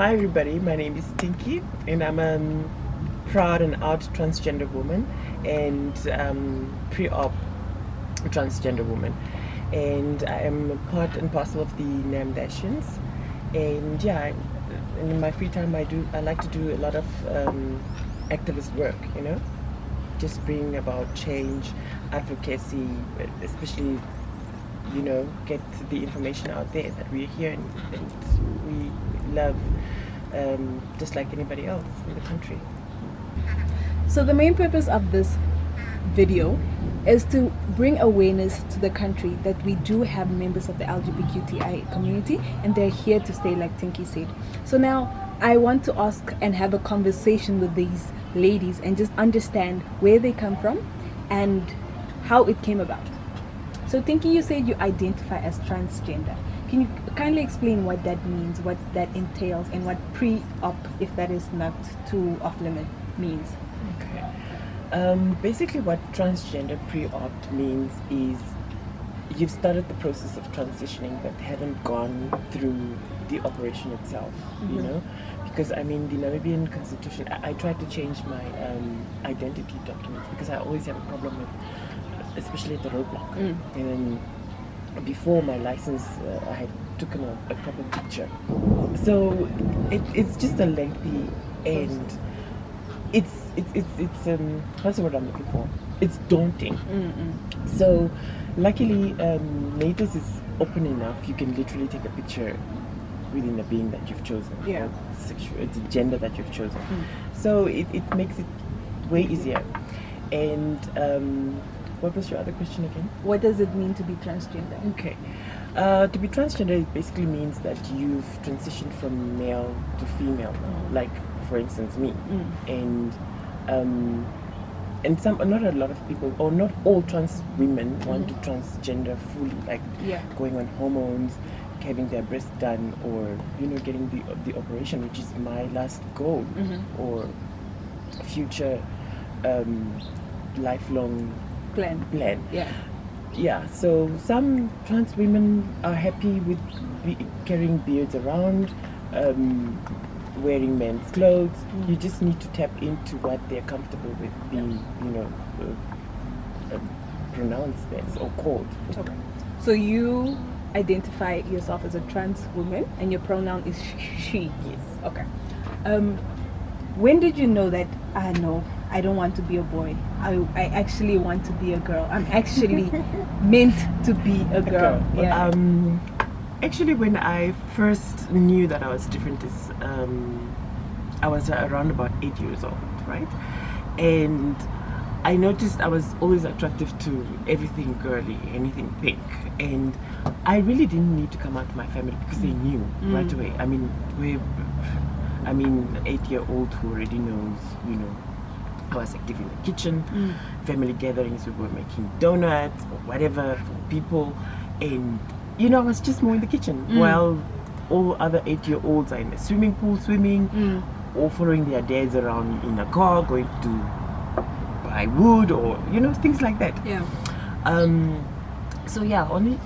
Hi everybody, my name is Tinky and I'm a proud and out transgender woman and pre-op transgender woman, and I am part and parcel of the Namdashans. And yeah, in my free time I like to do a lot of activist work, just bring about change, advocacy, especially get the information out there that we're here and we love just like anybody else in the country. So the main purpose of this video is to bring awareness to the country that we do have members of the LGBQTI community and they're here to stay, like Tinky said. So now I want to ask and have a conversation with these ladies and just understand where they come from and how it came about. So Tinky, you said you identify as transgender. Can you kindly explain what that means, what that entails, and what pre-op, if that is not too off-limit, means? Okay. Basically what transgender pre-op means is you've started the process of transitioning but haven't gone through the operation itself, because the Namibian constitution, I tried to change my identity documents because I always have a problem with, especially at the roadblock. And then before my license, I had taken a proper picture. So it's just a lengthy and it's what's the word I'm looking for? It's daunting. So luckily, NATOS is open enough. You can literally take a picture within the being that you've chosen, or the gender that you've chosen. So it makes it way easier. And what was your other question again? What does it mean to be transgender? Okay. To be transgender, it basically means that you've transitioned from male to female, like for instance me. And some, not a lot of people, or not all trans women want to transgender fully, like going on hormones, having their breast done, or getting the operation, which is my last goal, or future lifelong plan. Yeah, so some trans women are happy with carrying beards around, wearing men's clothes. You just need to tap into what they're comfortable with being, pronounced as or called. Okay. So you identify yourself as a trans woman and your pronoun is she? Yes. Okay. When did you know that, no, I don't want to be a boy, I actually want to be a girl, I'm actually meant to be a girl? Yeah. Actually, when I first knew that I was different, is I was around about 8 years old, right? And I noticed I was always attractive to everything girly, anything pink, and I really didn't need to come out to my family because they knew right away. I mean, 8-year-old who already knows, I was active in the kitchen, family gatherings, we were making donuts or whatever for people, and I was just more in the kitchen while all other 8-year-olds are in the swimming pool swimming, or following their dads around in a car going to buy wood, or things like that. So yeah, only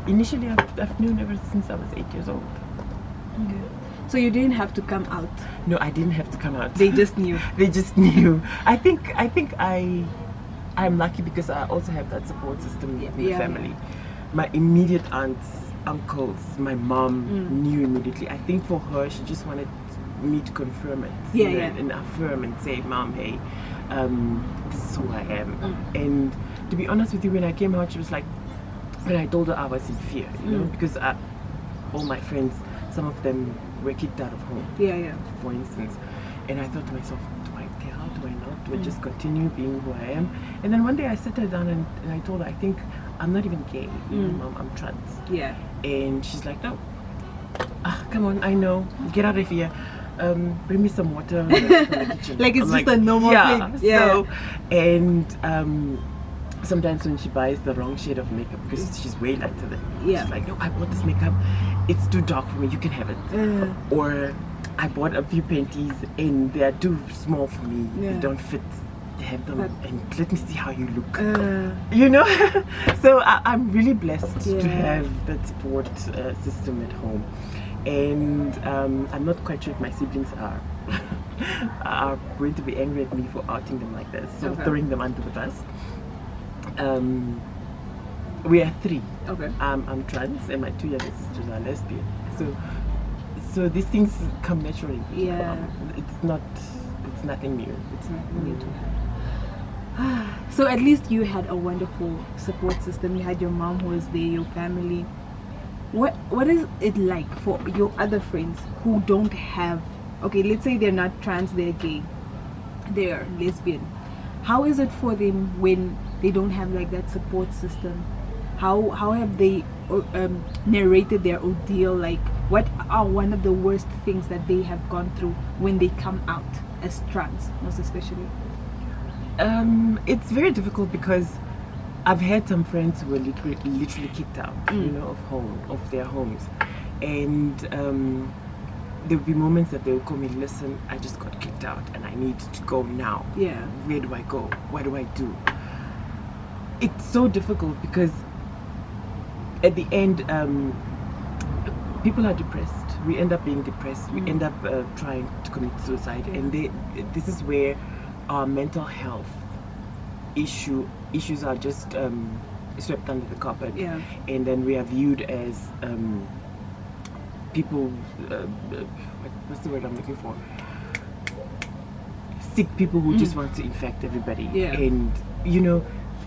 initially I've known ever since I was 8 years old. Okay. So you didn't have to come out? No, I didn't have to come out. They just knew. They just knew. I think I'm lucky because I also have that support system in the family. My immediate aunts, uncles, my mom knew immediately. I think for her, she just wanted me to confirm it, and affirm and say, "Mom, hey, this is who I am." And to be honest with you, when I came out, she was like, when I told her, I was in fear, because all my friends, some of them were kicked out of home, for instance, and I thought to myself, do I tell, do I not, do I just continue being who I am? And then one day I sat her down and I told her, I think I'm not even gay, Mom, I'm trans. And she's like, no, come on, I know, get out of here, bring me some water from the kitchen. Like it's just a normal thing. So, and sometimes when she buys the wrong shade of makeup, because she's way lighter than me, she's like, no, I bought this makeup, it's too dark for me, you can have it. Or I bought a few panties and they are too small for me, they don't fit, have them, and let me see how you look. So I'm really blessed to have that support system at home. And I'm not quite sure if my siblings are going to be angry at me for outing them like this, so throwing them under the bus. We are 3. Okay. I'm trans, and my 2 younger sisters are lesbian. So these things come naturally. Yeah. It's nothing new. It's nothing new to her. So at least you had a wonderful support system. You had your mom who was there, your family. What is it like for your other friends who don't have, okay, let's say they're not trans, they're gay, they're lesbian. How is it for them when they don't have like that support system? How have they narrated their ordeal? Like, what are one of the worst things that they have gone through when they come out as trans, most especially? It's very difficult because I've had some friends who were literally kicked out, of their homes, and there will be moments that they will call me, listen, I just got kicked out and I need to go now. Yeah. Where do I go? What do I do? It's so difficult because at the end, people are depressed. We end up being depressed. We end up trying to commit suicide, and this is where our mental health issues are just swept under the carpet, and then we are viewed as people. What's the word I'm looking for? Sick people who just want to infect everybody, and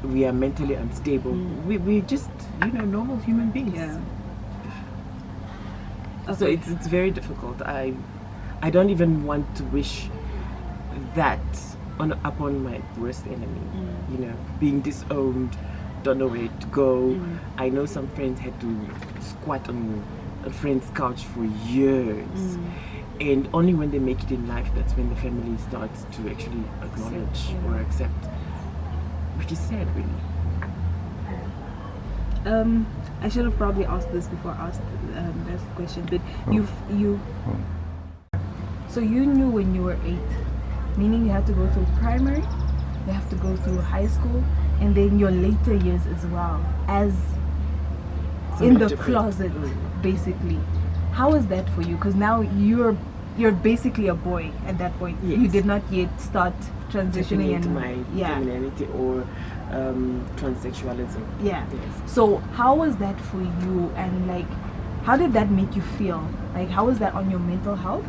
we are mentally unstable. We're just normal human beings. Yeah. So it's very difficult. I don't even want to wish that upon my worst enemy. Being disowned, don't know where to go. I know some friends had to squat on a friend's couch for years, and only when they make it in life, that's when the family starts to actually acknowledge or accept, which is sad, really. I should have probably asked this before I asked this question, but so you knew when you were 8, meaning you had to go through primary, you have to go through high school, and then your later years as well, as in the closet, basically. How is that for you? Because now you're basically a boy at that point. Yes. You did not yet start transitioning into my femininity or transsexualism. Yeah. Yes. So how was that for you, and like, how did that make you feel? Like, how was that on your mental health?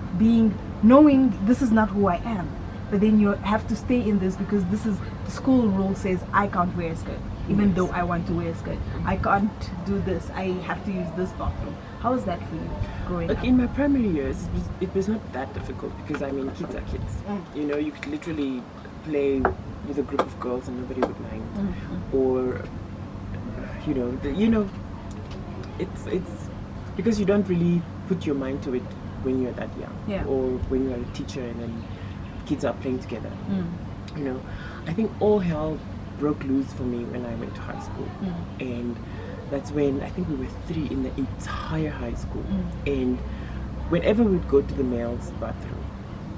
Knowing this is not who I am, but then you have to stay in this because this is the school rule says I can't wear a skirt, even though I want to wear a skirt. I can't do this. I have to use this bathroom. How was that for you growing up? In my primary years, it was not that difficult because kids are kids. You could literally play with a group of girls and nobody would mind. Or it's because you don't really put your mind to it when you're that young, or when you're a teacher and then kids are playing together. I think all hell broke loose for me when I went to high school, and that's when I think we were 3 in the entire high school, and whenever we'd go to the males' bathroom,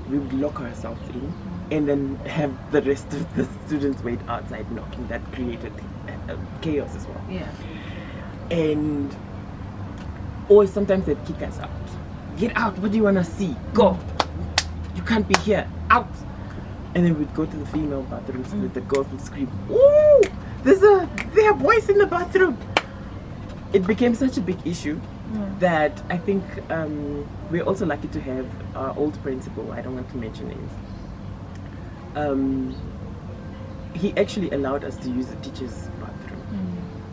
we would lock ourselves in and then have the rest of the students wait outside knocking. That created chaos as well. And or sometimes they'd kick us out. Get out, what do you want to see? Go, you can't be here, out. And then we'd go to the female bathrooms and the girls would scream, ooh, there are boys in the bathroom. It became such a big issue that I think we're also lucky to have our old principal, I don't want to mention names. He actually allowed us to use the teacher's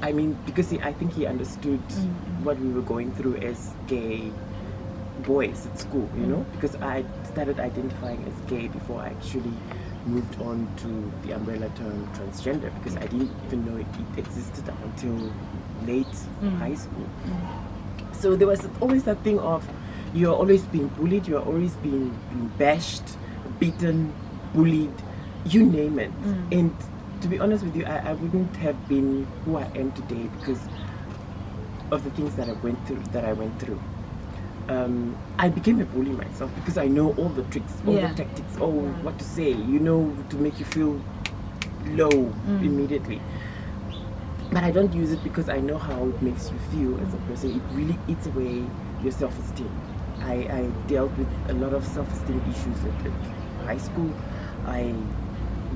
bathroom. Because I think he understood what we were going through as gay boys at school, because I started identifying as gay before I actually moved on to the umbrella term transgender, because I didn't even know it existed up until late high school. So there was always that thing of you're always being bullied, you're always being bashed, beaten, bullied, you name it. And to be honest with you, I wouldn't have been who I am today because of the things that I went through. I became a bully myself because I know all the tricks, all the tactics, what to say, to make you feel low immediately. But I don't use it because I know how it makes you feel as a person. It really eats away your self-esteem. I dealt with a lot of self-esteem issues at high school. I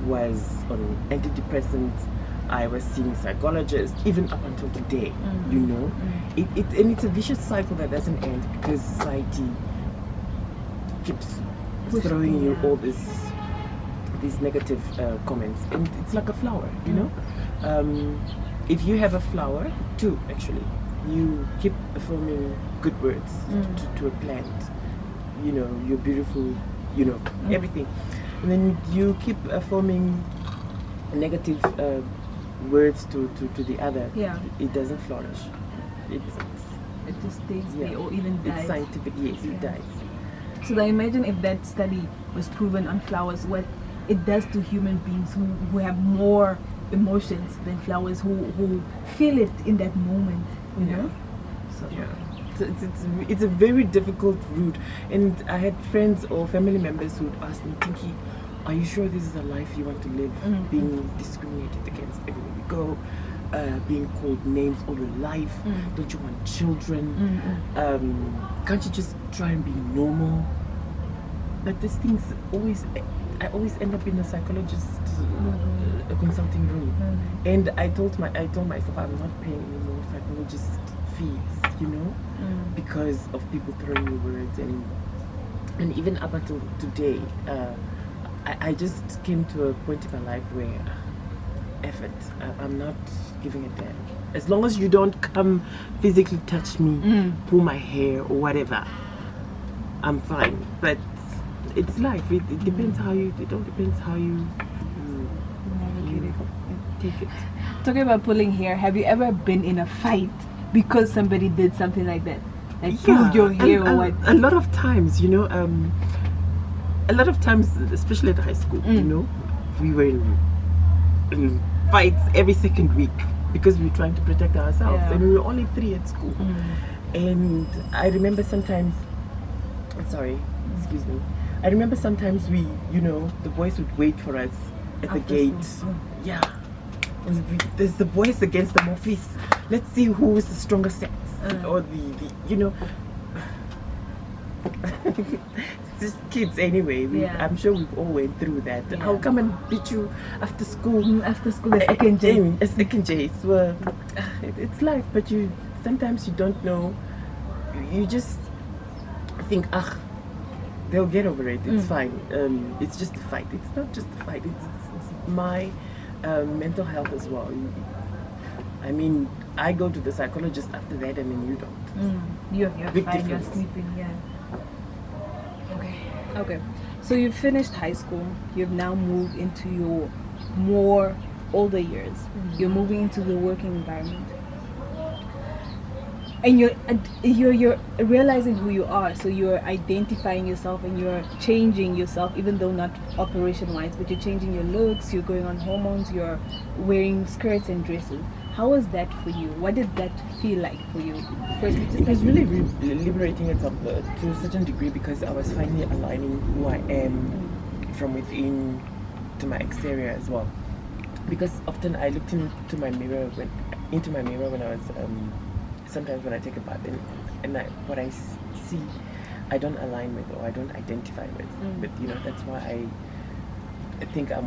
was on antidepressants. I was seeing psychologists even up until today. You know, and it's a vicious cycle that doesn't end because society keeps throwing you all these negative comments, and it's like a flower. You know, if you have a flower, two actually, you keep affirming good words to a plant. You know, you're beautiful. You know, everything, and then you keep affirming negative words to the other. Yeah. It doesn't flourish. It just stays there or even dies. It's scientific. Yes, it dies. So I imagine if that study was proven on flowers, what it does to human beings who have more emotions than flowers, who feel it in that moment, you know? So So it's a very difficult route, and I had friends or family members who would ask me, Tinky, are you sure this is a life you want to live? Being discriminated against everywhere you go, being called names all your life. Don't you want children? Can't you just try and be normal? But these things I always end up in a psychologist's consulting room, and I told myself I'm not paying any more psychologist fees, you know, because of people throwing me words, and even up until today, I just came to a point in my life where I'm not giving a damn. As long as you don't come physically touch me, pull my hair or whatever, I'm fine. But it's life. It depends how you. It all depends how you take it. Talking about pulling hair, have you ever been in a fight because somebody did something like that? Like pulled your hair or what? A lot of times, you know, a lot of times, especially at high school, you know, we were in fights every second week because we were trying to protect ourselves, and we were only 3 at school. And I remember sometimes, I remember sometimes the boys would wait for us at the gate. Yeah. There's the boys against the Morphis. Let's see who is the stronger sex. Or the you know. Just kids anyway. I'm sure we've all went through that. I'll come and beat you after school. After school, a second J. So, it's life, but sometimes you don't know. You just think, they'll get over it. It's fine. It's just a fight. It's not just a fight. It's my mental health as well. I mean, I go to the psychologist after that, and then you don't. You're Big fine. difference. You're sleeping. Yeah. Okay. So you've finished high school. You've now moved into your more older years. You're moving into the working environment. And you're realizing who you are, so you're identifying yourself and you're changing yourself, even though not operation-wise, but you're changing your looks, you're going on hormones, you're wearing skirts and dresses. How was that for you? What did that feel like for you? Firstly, it was really liberating to a certain degree, because I was finally aligning who I am from within to my exterior as well. Because often I looked into my mirror when I was sometimes when I take a bath, and what I see, I don't align with, or I don't identify with. But that's why I think I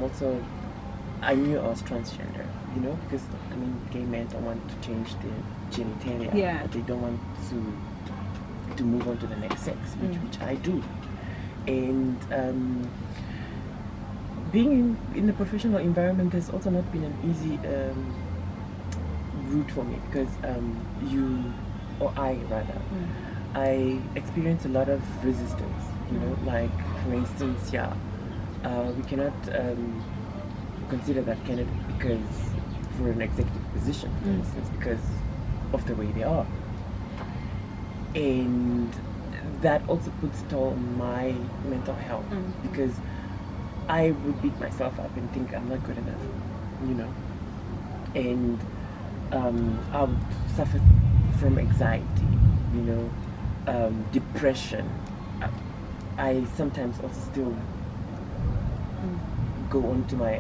knew I was transgender, because gay men don't want to change their genitalia, but they don't want to move on to the next sex, which I do. And being in a professional environment has also not been an easy route for me, because I experienced a lot of resistance, like, for instance, we cannot consider that candidate for an executive position, for instance, because of the way they are. And that also puts a toll on my mental health, because I would beat myself up and think I'm not good enough, and I would suffer from anxiety, depression. I sometimes also still go on to my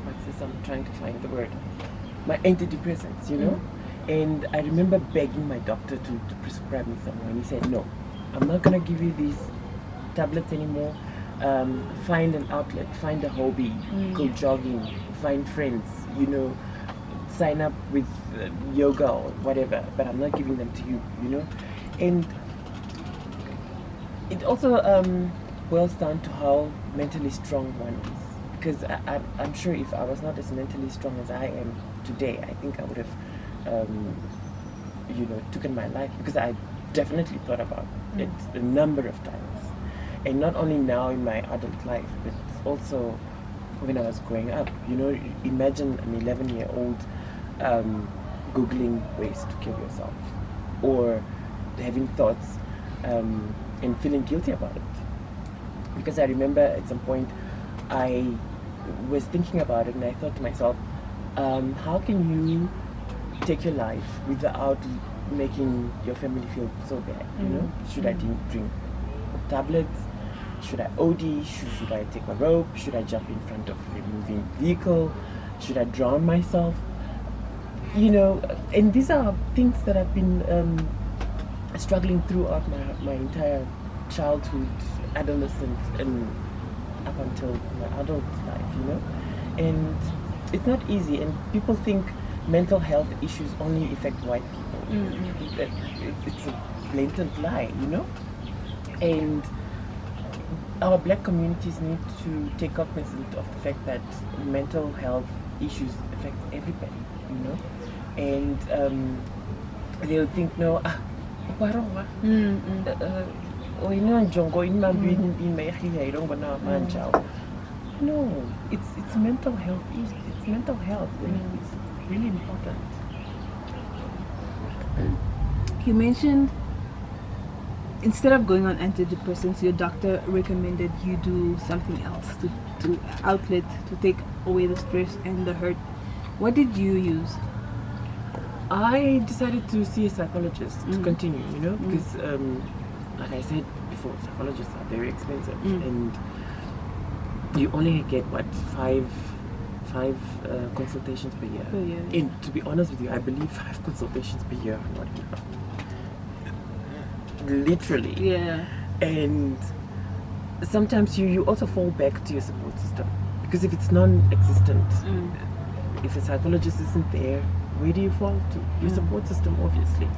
what's this? I'm trying to find the word. My antidepressants, And I remember begging my doctor to prescribe me some more, and he said, no, I'm not going to give you these tablets anymore. Find an outlet, find a hobby, go jogging, find friends, you know, sign up with yoga or whatever, but I'm not giving them to you, you know. And it also boils down to how mentally strong one is, because I'm sure if I was not as mentally strong as I am today, I think I would have you know, taken my life, because I definitely thought about it a number of times. And not only now in my adult life, but also when I was growing up. You know, imagine an 11-year-old Googling ways to kill yourself, or having thoughts and feeling guilty about it. Because I remember at some point I was thinking about it, and I thought to myself, how can you take your life without making your family feel so bad? You know, should I drink tablets? Should I OD? Should I take a rope? Should I jump in front of a moving vehicle? Should I drown myself? You know, and these are things that I've been struggling throughout my entire childhood, adolescent, and up until my adult life, you know. And it's not easy, and people think mental health issues only affect white people. It's a blatant lie, you know. And our black communities need to take cognizance of the fact that mental health issues affect everybody, you know. And they'll think, no, no, it's mental health. It's mental health. It's really important. You mentioned instead of going on antidepressants, your doctor recommended you do something else to outlet, to take away the stress and the hurt. What did you use? I decided to see a psychologist to continue, you know, because like I said before, psychologists are very expensive, and you only get what five consultations per year. And to be honest with you, I believe 5 consultations per year are not enough. Literally. Yeah. And sometimes you also fall back to your support system, because if it's non-existent, if a psychologist isn't there, where do you fall to? Your support system, obviously.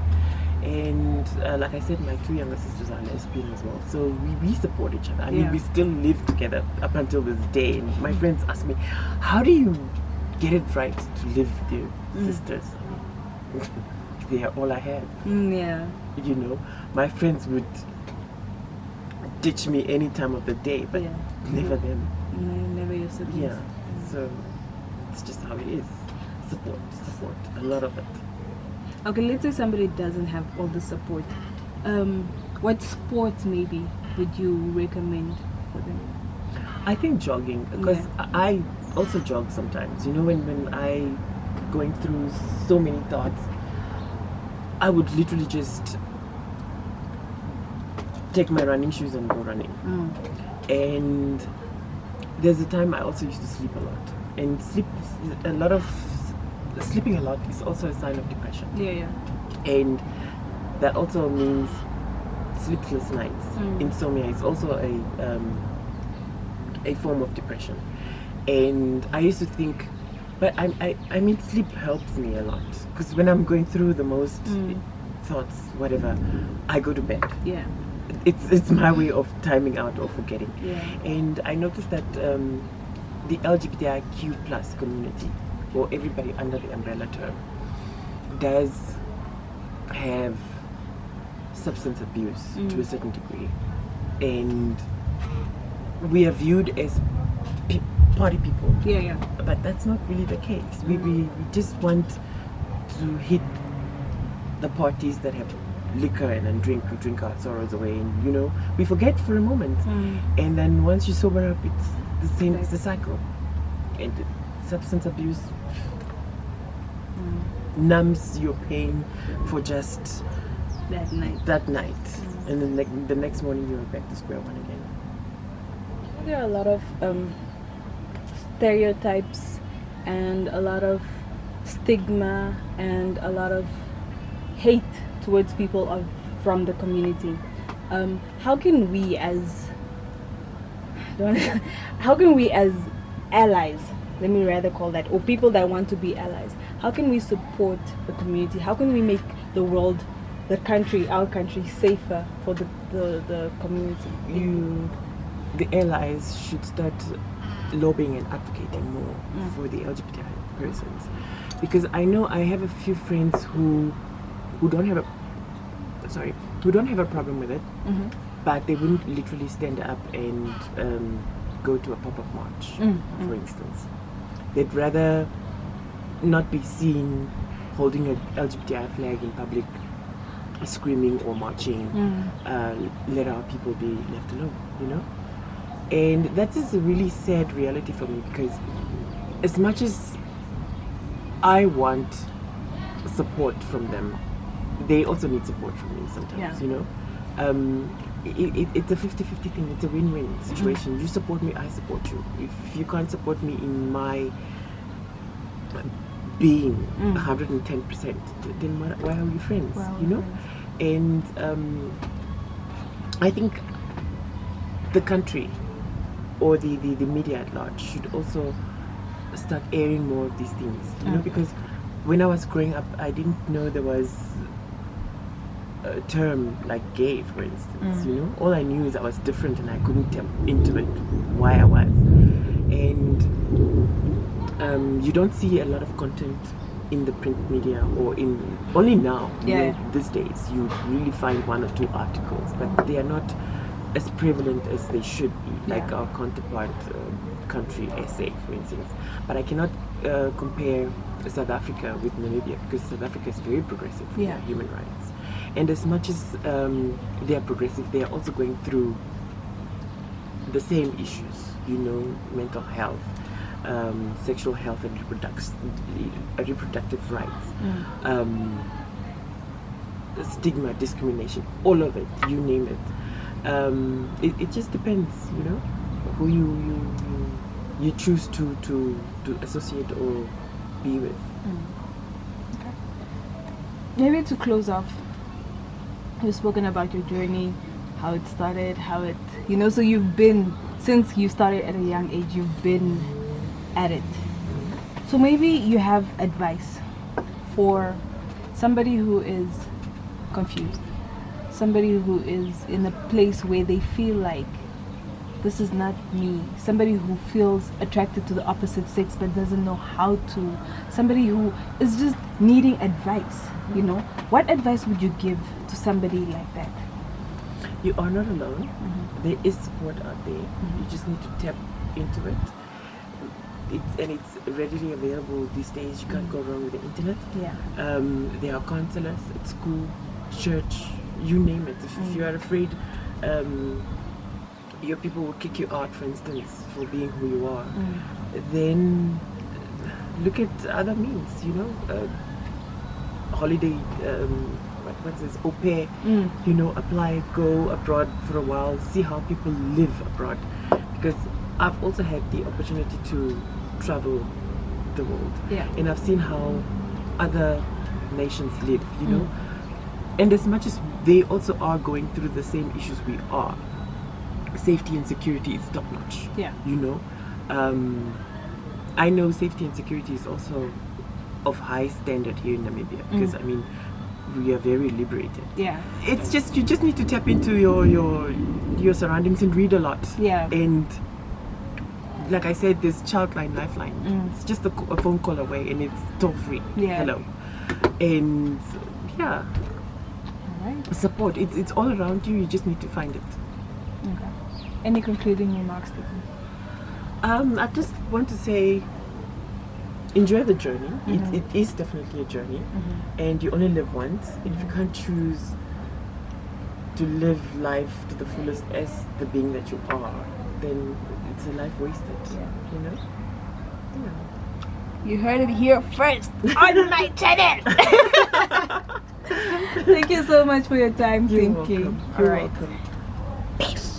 And like I said, my 2 younger sisters are lesbian as well, so we support each other. I mean, we still live together up until this day. And my friends ask me, how do you get it right to live with your sisters? They are all I have. Yeah. You know, my friends would ditch me any time of the day, but never them. Never your siblings. Yeah. So it's just how it is. Support, a lot of it. Okay, let's say somebody doesn't have all the support. What sports maybe would you recommend for them? I think jogging, because I also jog sometimes. You know, when I going through so many thoughts, I would literally just take my running shoes and go running. And there's a time I also used to sleep a lot, and sleeping a lot is also a sign of depression. And that also means sleepless nights. Insomnia is also a form of depression. And I used to think, but I mean, sleep helps me a lot, because when I'm going through the most thoughts, whatever, I go to bed. It's my way of timing out or forgetting. And I noticed that the LGBTIQ plus community, or everybody under the umbrella term, does have substance abuse to a certain degree, and we are viewed as party people. But that's not really the case. We just want to hit the parties that have liquor and then drink our sorrows away, and you know, we forget for a moment, and then once you sober up, it's the same. It's the cycle. And substance abuse numbs your pain for just that night, and then the next morning you're back to square one again. There are a lot of stereotypes and a lot of stigma and a lot of hate towards people from the community. How can we as allies, let me rather call that, or people that want to be allies, how can we support the community? How can we make the world, our country safer for the community? The allies should start lobbying and advocating more for the LGBTI persons, because I know I have a few friends who don't have a problem with it, but they wouldn't literally stand up and go to a pop-up march, for instance. They'd rather not be seen holding an LGBTI flag in public, screaming or marching. Let our people be left alone, you know? And that is a really sad reality for me, because as much as I want support from them, they also need support from me sometimes, you know? It's a 50-50 thing. It's a win-win situation. You support me, I support you. If you can't support me in my being 110%, then why are we friends? You know? And I think the country or the media at large should also start airing more of these things. You know, because when I was growing up, I didn't know there was a term like gay, for instance. You know, all I knew is I was different and I couldn't tap into it why I was. And you don't see a lot of content in the print media, or only now, you know, these days you really find one or two articles, but they are not as prevalent as they should be, like our counterpart country, SA, for instance. But I cannot compare South Africa with Namibia, because South Africa is very progressive in their human rights. And as much as they are progressive, they are also going through the same issues, you know, mental health, sexual health and reproductive rights, stigma, discrimination, all of it, you name it. It just depends, you know, who you choose to associate or be with. Okay. Maybe to close off, you've spoken about your journey, how it started, so you've been, since you started at a young age, you've been at it. So maybe you have advice for somebody who is confused, somebody who is in a place where they feel like this is not me, somebody who feels attracted to the opposite sex but doesn't know how to, somebody who is just needing advice, you know. What advice would you give to somebody like that? You are not alone. There is support out there. You just need to tap into it. It's readily available these days. You can't go wrong with the internet. There are counselors at school, church, you name it. If you are afraid your people will kick you out, for instance, for being who you are, then look at other means, you know, holiday, what's this, au pair, you know, apply, go abroad for a while, see how people live abroad, because I've also had the opportunity to travel the world, and I've seen how other nations live, you know, and as much as they also are going through the same issues we are, safety and security is top notch, you know. I know safety and security is also of high standard here in Namibia, because I mean, we are very liberated. It's just, you just need to tap into your surroundings and read a lot. And like I said, there's Childline Lifeline. It's just a phone call away, and it's toll free. Hello. And support. It's all around you. You just need to find it. Okay. Any concluding remarks, Tinky? I just want to say, enjoy the journey. It is definitely a journey, and you only live once. And if you can't choose to live life to the fullest as the being that you are, then it's a life wasted. You know. You heard it here first on my channel. Thank you so much for your time, Tinky. You're welcome. Peace.